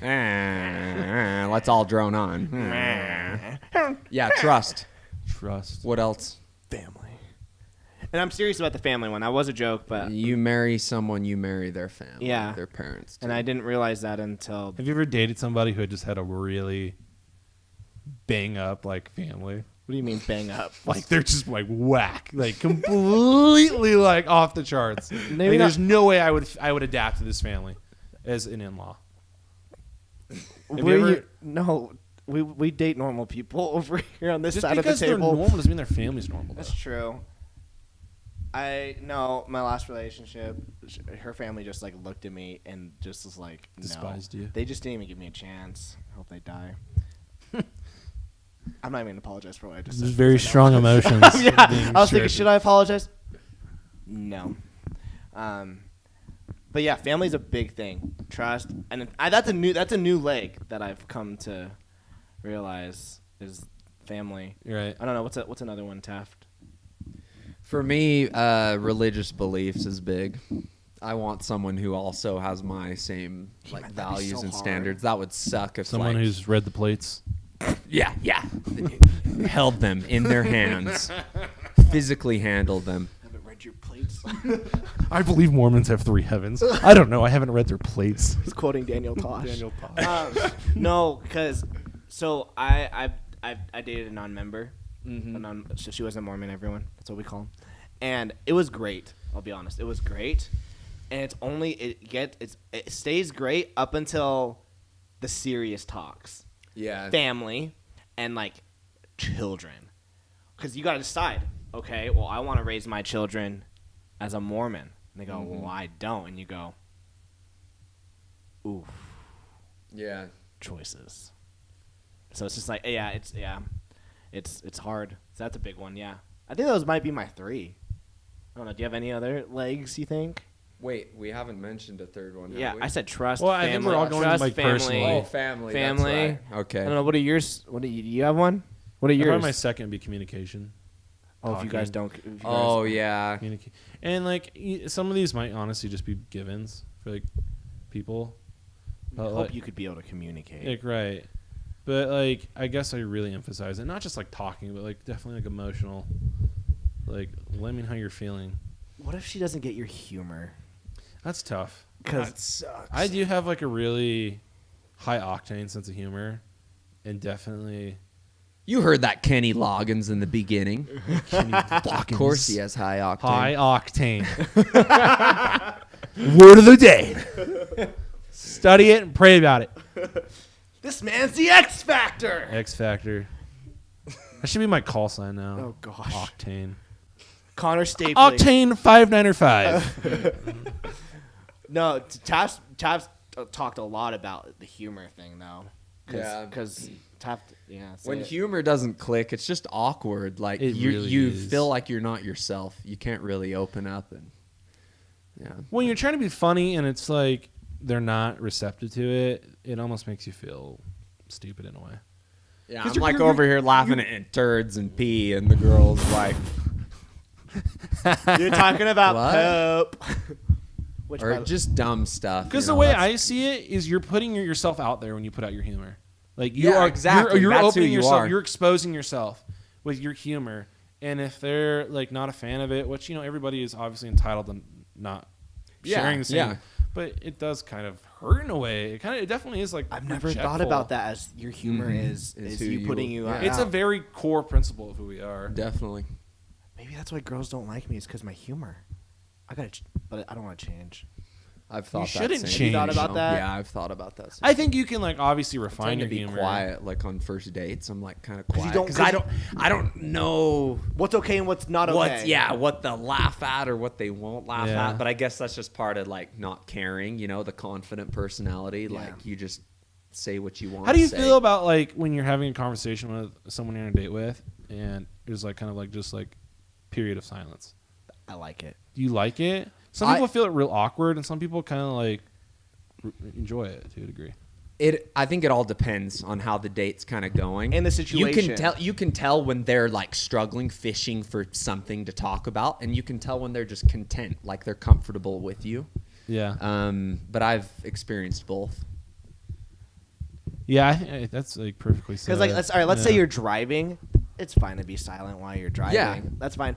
Let's all drone on. Yeah, trust. Trust. What else? Family. And I'm serious about the family one. That was a joke, but You marry someone, you marry their family, Yeah. their parents. and I didn't realize that until Have you ever dated somebody who had just had a really bang up like family? what do you mean bang up? Like they're just like whack, like completely like off the charts. Maybe Like, not- there's no way I would adapt to this family as an in-law. We date normal people over here on this Just side of the because they're table. normal doesn't mean their family's normal. That's Though. true. I know my last relationship, her family just like looked at me and just was like, no. Despised you. They just didn't even give me a chance. I hope they die. I'm not even gonna apologize for what I just There's said. very strong emotions. Yeah, being I was thinking, shared. should I apologize? No. But yeah, family's a big thing. Trust, and that's a new leg that I've come to realize is family. You're right. I don't know what's another one, Taft. For me, religious beliefs is big. I want someone who also has my same like that'd be values so and hard. standards. That would suck if Someone like, who's read the plates. yeah, held them in their hands, physically handled them. Haven't read your plates. I believe Mormons have 3 heavens. I don't know. I haven't read their plates. He's quoting Daniel Tosh. Daniel Tosh. No, because so I dated a non-member. So she wasn't Mormon. Everyone, that's what we call them, and it was great. I'll be honest, it was great, and it stays great up until the serious talks. Yeah, Family and like children, because you got to decide. Okay, well, I want to raise my children as a Mormon. And they go, well, I don't, and you go, oof, yeah. choices. So it's just like, it's hard. So that's a big one. Yeah, I think those might be my 3. I don't know. Do you have any other legs? You think? Wait, we haven't mentioned a third one. Yeah, have we? I said trust. Well, I think family, we're all going to, trust, like, family, personally. Oh, family. that's Family. right. Okay. I don't know. What are yours? Do you have one? What are yours? Probably my second would be communication. Oh, if you guys talking. don't. If you guys, Oh yeah. And like some of these might honestly just be givens for like people. I But, hope like, you could be able to communicate. like right. But like I guess I really emphasize it, not just like talking, but like definitely like emotional. Like let me know how you're feeling. What if she doesn't get your humor? That's tough. Because sucks. I do have like a really high octane sense of humor, and definitely You heard that Kenny Loggins in the beginning. Of course he has high octane. High octane. Word of the day. Study it and pray about it. This man's the X Factor. X Factor. That should be my call sign now. Oh gosh. Octane. Connor Stapley. Octane 595. No, Tabs talked a lot about the humor thing though. Yeah. Because Tab, When humor doesn't click, it's just awkward. Like It you really you is. feel like you're not yourself. You can't really open up and When you're trying to be funny and it's like they're not receptive to it, it almost makes you feel stupid in a way. Yeah, 'Cause I'm you're- like you're- over here laughing at turds and pee, and the girl's like, You're talking about What? poop. Which or just dumb stuff. Because you the know, way that's- I see it is you're putting yourself out there when you put out your humor. Like you Yeah, are exactly. You're That's who opening you yourself. are. You're exposing yourself with your humor. And if they're like not a fan of it, which everybody is obviously entitled to not sharing the same, but it does kind of hurt in a way. It definitely is like I've never thought rejectful. about that as your humor is Is who you you- putting you yeah. out. It's a very core principle of who we are. definitely. Maybe that's why girls don't like me is because my humor. But I don't want to change. I've thought shouldn't that same change. You thought about that? Yeah, I've thought about that. I think you can like obviously I refine tend your to be humor. quiet, like on first dates. I'm like kind of 'Cause you quiet don't- because 'cause I don't know What's okay and what's not okay. what they'll laugh at or what they won't laugh Yeah. at. But I guess that's just part of like not caring. The confident personality. Yeah. Like you just say what you want. How do you to feel about like when you're having a conversation with someone you're on a date with, and there's like kind of like just like period of silence? I like it. Do you like it? Some people feel it real awkward, and some people kind of like enjoy it to a degree. I think it all depends on how the date's kind of going And the situation. You can tell when they're like struggling, fishing for something to talk about, and you can tell when they're just content, like they're comfortable with you. Yeah, But I've experienced both. yeah, I think that's like perfectly said. Because let's say you're driving. It's fine to be silent while you're driving. Yeah. That's fine.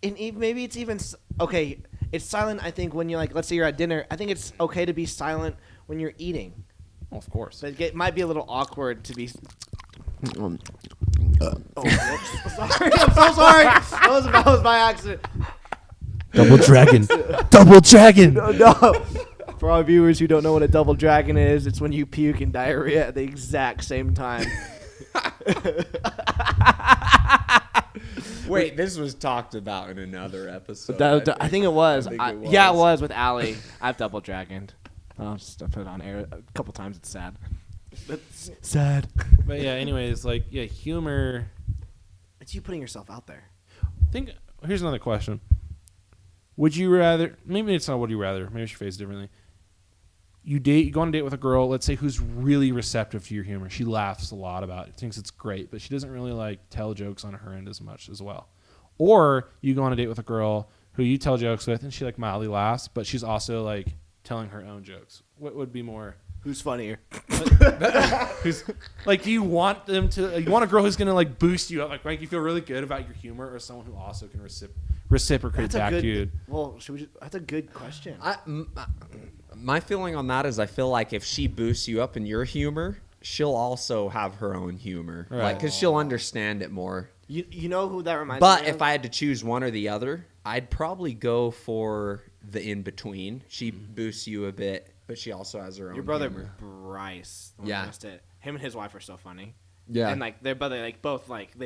And maybe it's even okay. It's silent. I think when you're like, let's say you're at dinner. I think it's okay to be silent when you're eating. Oh, of course. But it might be a little awkward to be. Oh, whoops. Sorry. I'm so sorry. That was my accident. Double dragon, double dragon. No. For our viewers who don't know what a double dragon is, it's when you puke and diarrhea at the exact same time. Wait, this was talked about in another episode. I think it was. I think it Yeah, it was. was with Allie. I've double dragoned. I'll just put it on air a couple times. It's sad. It's sad. But yeah, anyways, like humor. It's you putting yourself out there. Here's another question. Would you rather? Maybe it's not. Would you rather? Maybe I should phrase it differently. You go on a date with a girl, let's say, who's really receptive to your humor. She laughs a lot about it, thinks it's great, but she doesn't really like tell jokes on her end as much as well. Or you go on a date with a girl who you tell jokes with, and she like mildly laughs, but she's also like telling her own jokes. What would be more? Who's funnier? Who's like? Do you want them to? You want a girl who's gonna like boost you up, like make you feel really good about your humor, or someone who also can reciprocate back to you? Well, that's a good question. My feeling on that is I feel like if she boosts you up in your humor, she'll also have her own humor. Right. Like, because she'll understand it more. You know who that reminds me But of? if I had to choose one or the other, I'd probably go for the in-between. She boosts you a bit, but she also has her own Your brother humor. Bryce. the one Yeah. who mrost it. Him and his wife are so funny. Yeah. And like they're brother they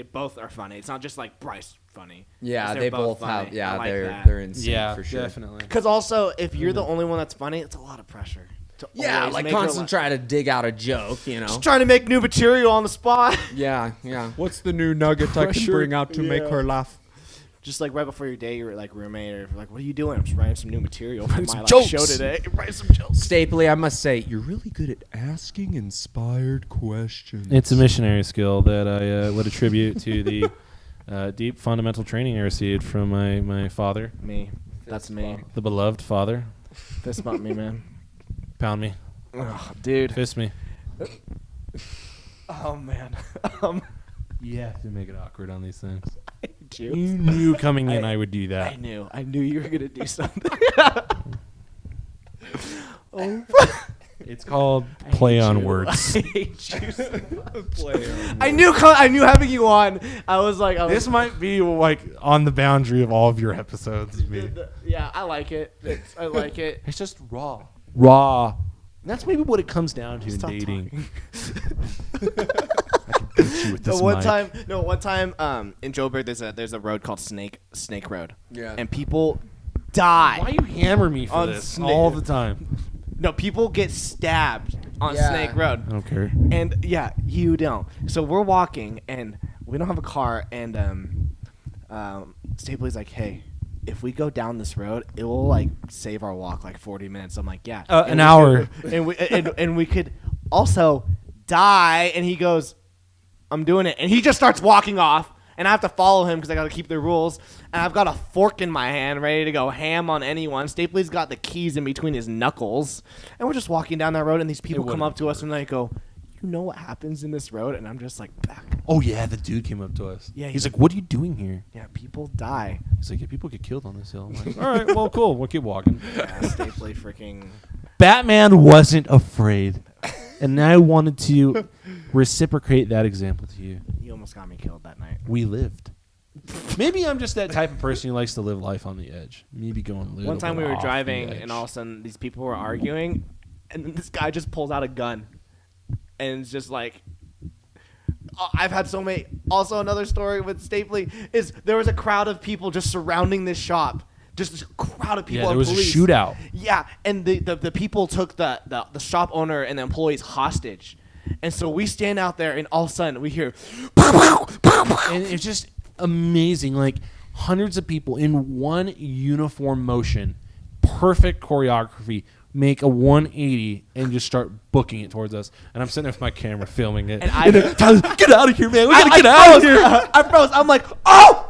both are funny. It's not just like Bryce funny. Yeah, They're they both funny. have. Yeah, I like they're that. they're in sync Yeah, for sure. definitely. Because also, if you're the only one that's funny, it's a lot of pressure. To Yeah, always like make her constantly try to dig out a joke, Just trying to make new material on the spot. Yeah, yeah. What's the new nugget I can bring out to make her laugh? Just like right before your day, your like roommate or like, what are you doing? I'm just writing some new material for my some like, jokes. show today. Write some jokes. Stapley, I must say, you're really good at asking inspired questions. It's a missionary skill that I would attribute to the deep fundamental training I received from my father, Me. That's me. the beloved father. Fist bump me, man. Pound me, Oh, dude. fist me. Oh man. You have to make it awkward on these things. You. You knew coming in I would do I that. knew you were gonna do something. Oh. It's called Play on you. words. I hate you. I knew having you on. I was like, This might be like on the boundary of all of your episodes. Me. Yeah, I like it. I like it. It's just raw. Raw. That's maybe what it comes down to in Stop dating. One time, in Joburg, there's a road called Snake Road. Yeah. And people die. Why you hammer me for On this Snake- all the time? No, people get stabbed on Yeah. Snake Road. I don't care. And yeah, you don't. So we're walking, and we don't have a car, and Stapley's like, hey, if we go down this road, it will like save our walk like 40 minutes. I'm like, yeah. An hour. And we could also die. And he goes, I'm doing it. And he just starts walking off. And I have to follow him because I got to keep the rules. And I've got a fork in my hand ready to go ham on anyone. Stapley's got the keys in between his knuckles. And we're just walking down that road, and these people come up to us and they go, you know what happens in this road? And I'm just like, back. Oh, yeah, the dude came up to us. Yeah, he's like, what are you doing here? Yeah, people die. He's like, yeah, people get killed on this hill. I'm like, all right, well, cool. We'll keep walking. Yeah, Stapley freaking... Batman wasn't afraid. And I wanted to reciprocate that example to you. You almost got me killed that night. We lived. Maybe I'm just that type of person who likes to live life on the edge. Maybe going a little One time bit we were off the driving, edge. and all of a sudden these people were arguing, and then this guy just pulls out a gun, and it's just like, I've had so many. Also, another story with Stapley is there was a crowd of people just surrounding this shop. Just this crowd of people. Yeah, there and was police. a shootout. Yeah, and the people took the shop owner and the employees hostage. And so we stand out there, and all of a sudden we hear, And it's just amazing. Like hundreds of people in one uniform motion, perfect choreography, make a 180 and just start booking it towards us. And I'm sitting there with my camera filming it. And Tyler's, get out of here, man. We gotta get out of here. I froze. I'm like, oh!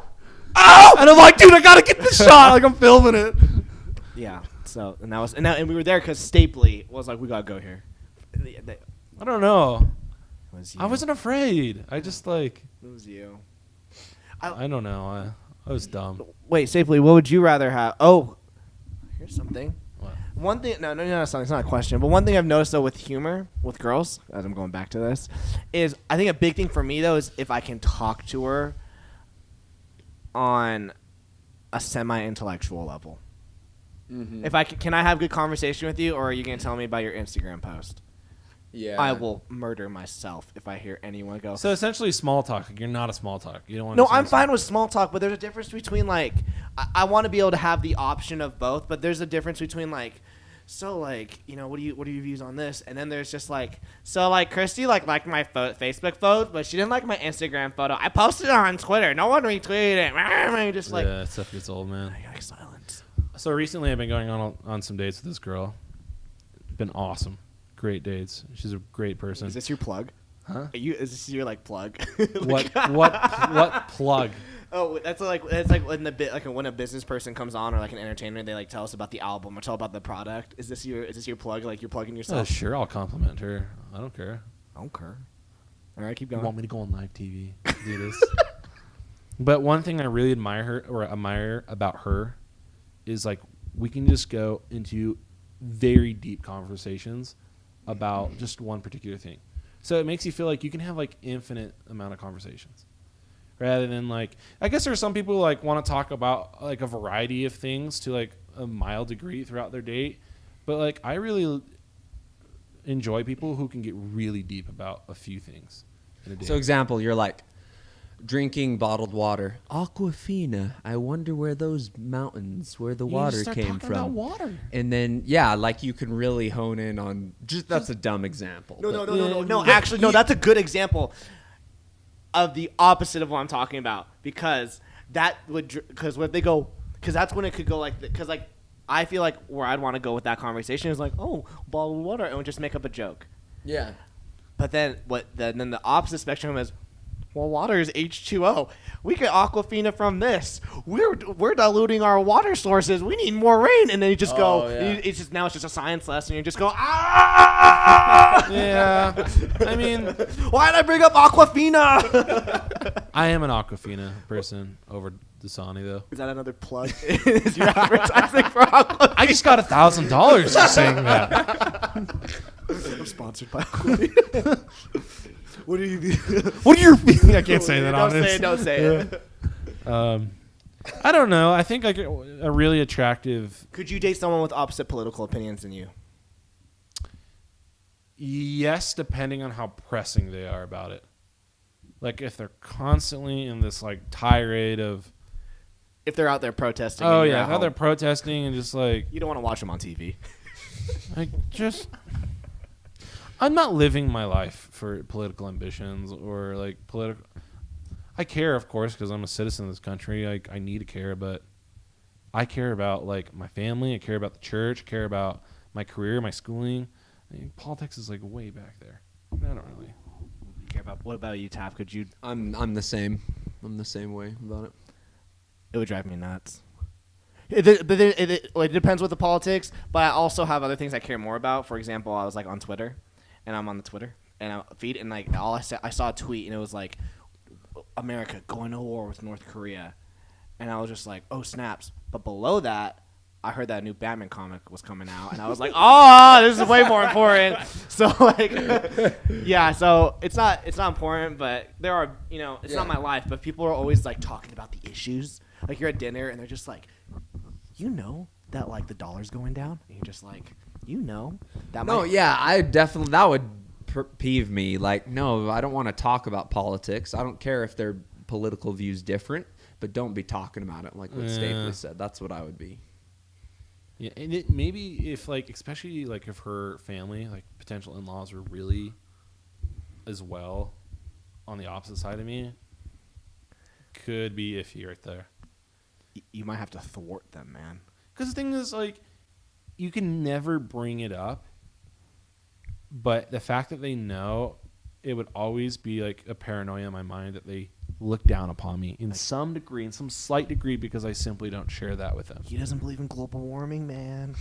And I'm like, dude, I gotta get this shot. Like I'm filming it. Yeah. So and we were there because Stapley was like, we gotta go here. I don't know. It was you. I wasn't afraid. I just like, It was you. I don't know. I was dumb. Wait, Stapley, what would you rather have? Oh, here's something. What? One thing, no, it's not a question. But one thing I've noticed though with humor with girls, as I'm going back to this, is I think a big thing for me though is if I can talk to her on a semi-intellectual level. Mm-hmm. If can I have good conversation with you, or are you gonna tell me about your Instagram post? Yeah. I will murder myself if I hear anyone go. So essentially, small talk. You're not a small talk. You don't want. No, I'm fine with small talk, but there's a difference between like I want to be able to have the option of both, but there's a difference between like, so like, you know, what are your views on this? And then there's just like, so like Christy liked my Facebook photo, but she didn't like my Instagram photo. I posted it on Twitter. No one retweeted it. Just like, yeah, stuff gets old, man. I got silence. So recently, I've been going on some dates with this girl. Been awesome, great dates. She's a great person. Is this your plug? Huh? Is this your like plug? What plug? Oh, that's like when when a business person comes on or like an entertainer, they like tell us about the album or tell about the product. Is this your plug? Like you're plugging Oh, yourself? sure, I'll compliment her. I don't care. I don't care. All right, keep You going. want me to go on live TV? Do this. But one thing I really admire about her is like we can just go into very deep conversations about just one particular thing. So it makes you feel like you can have like infinite amount of conversations. Rather than like, I guess there are some people who like want to talk about like a variety of things to like a mild degree throughout their date. But like I really enjoy people who can get really deep about a few things in a date. So example, you're like drinking bottled water. Aquafina. I wonder where those mountains, where the water came from. About water. And then yeah, like you can really hone in on just that's a dumb example. No. Actually, no. That's a good example of the opposite of what I'm talking about because what they go because that's when it could go like because like I feel like where I'd want to go with that conversation is like bottled water and just make up a joke. Yeah. But then then the opposite spectrum is. Well, water is H2O. We get Aquafina from this. We're diluting our water sources. We need more rain. And then you just go. Yeah. It's just a science lesson. You just go. Ah! Yeah. I mean, why did I bring up Aquafina? I am an Aquafina person over Dasani though. Is that another plug? Is your advertising for Aquafina? I just got $1,000 for saying that. I'm sponsored. sponsored by. What do you? What are your feelings? I can't say that Don't on say this. it. Don't say it. I don't know. I think like a really attractive. Could you date someone with opposite political opinions than you? Yes, depending on how pressing they are about it. Like if they're constantly in this like tirade of. If they're out there protesting. Oh and you're yeah, at how they're home, protesting and just like you don't want to watch them on TV. like just. I'm not living my life for political ambitions or like political. I care, of course, because I'm a citizen of this country. I need to care, but I care about like my family. I care about the church. I care about my career, my schooling. I mean, politics is like way back there. I don't really Care about. What about you, Tap? Could you? I'm the same. I'm the same way about it. It would drive me nuts. It depends with the politics, but I also have other things I care more about. For example, I was like on Twitter, and I'm on the Twitter and I feed, and like I saw a tweet, and it was like, America going to war with North Korea, and I was just like, oh snaps! But below that, I heard that a new Batman comic was coming out, and I was like, oh, this is way more important. So like, yeah. So it's not important, but there are it's not my life. But people are always like talking about the issues. Like you're at dinner and they're just like, that like the dollar's going down, and you're just like, that. No, yeah, I definitely that would peeve me. Like, no, I don't want to talk about politics. I don't care if their political views different, but don't be talking about it like what Stapley said. That's what I would be. Yeah, and maybe if like, especially like if her family, like potential in-laws, were really as well on the opposite side of me, could be iffy right there. You might have to thwart them, man. Because the thing is, like, you can never bring it up, but the fact that they know, it would always be like a paranoia in my mind that they look down upon me in some degree, in some slight degree, because I simply don't share that with them. He doesn't believe in global warming, man.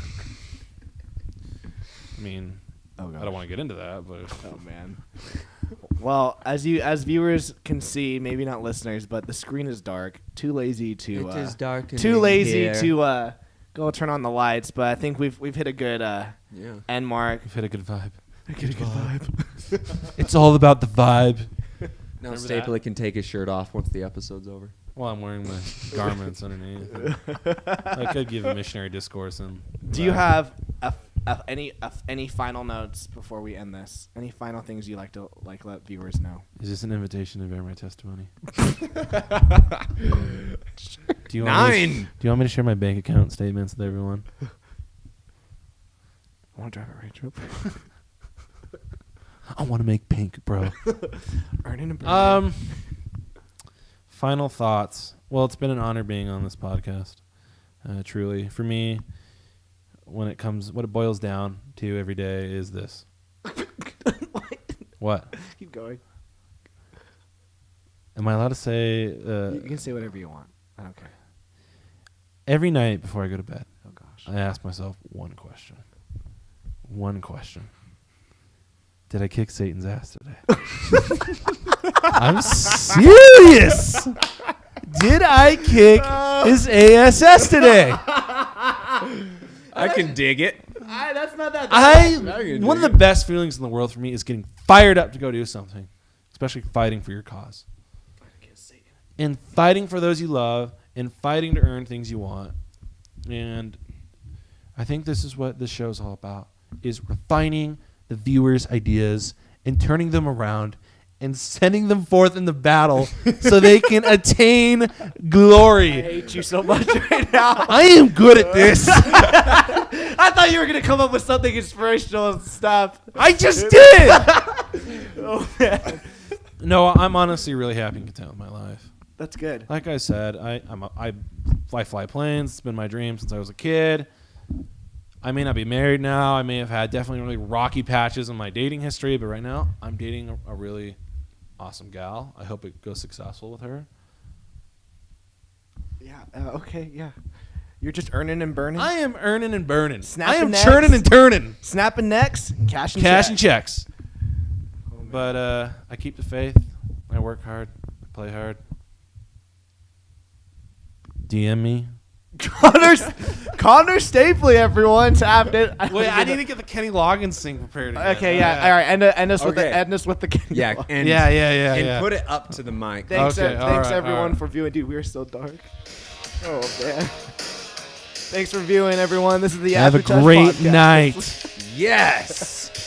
I mean, I don't want to get into that, but oh man. Well, as viewers can see, maybe not listeners, but the screen is dark. Too lazy to. It is dark. Too lazy to go turn on the lights. But I think we've hit a good end mark. we've hit a good vibe. Get a good vibe. It's all about the vibe. Now Remember Stapley can take his shirt off once the episode's over. Well, I'm wearing my garments underneath. I could give a missionary discourse. And Do you have any final notes before we end this? Any final things you like to let viewers know? Is this an invitation to bear my testimony? Do you Nine. Do you want me to share my bank account statements with everyone? I want to drive a Range Rover. I want to make pink, bro. Earning a burger. Final thoughts. Well, it's been an honor being on this podcast. Truly, for me, what it boils down to every day is this. What? Keep going. Am I allowed to say? You can say whatever you want. I don't care. Every night before I go to bed, Oh gosh. I ask myself one question. One question. Did I kick Satan's ass today? I'm serious. Did I kick his ASS today? I can dig it. That's not that bad. One of the best feelings in the world for me is getting fired up to go do something, especially fighting for your cause. And fighting for those you love and fighting to earn things you want. And I think this is what this show is all about, is refining the viewers' ideas and turning them around and sending them forth in the battle so they can attain glory. I hate you so much right now. I am good at this. I thought you were going to come up with something inspirational and stuff. I just did. Oh, man. No, I'm honestly really happy and content with my life. That's good. Like I said, I fly planes. It's been my dream since I was a kid. I may not be married now. I may have had definitely really rocky patches in my dating history, but right now I'm dating a really awesome gal. I hope it goes successful with her. Yeah. Okay. Yeah. You're just earning and burning. I am earning and burning. Snapping I am necks. churning and turning. Snapping necks. And cash And checks. But I keep the faith. I work hard. I play hard. DM me Connor Stapley, everyone, tapped it. Wait, I need to get the Kenny Loggins thing prepared. Again. Okay, yeah, all right. End us with Okay. the Kenny Yeah, Loggins. and Yeah. put it up to the mic. Thanks, Okay, all thanks right, everyone all right. for viewing. Dude, we are so dark. Oh man. Thanks for viewing, everyone. This is the Have a After Touch great podcast. night. Yes.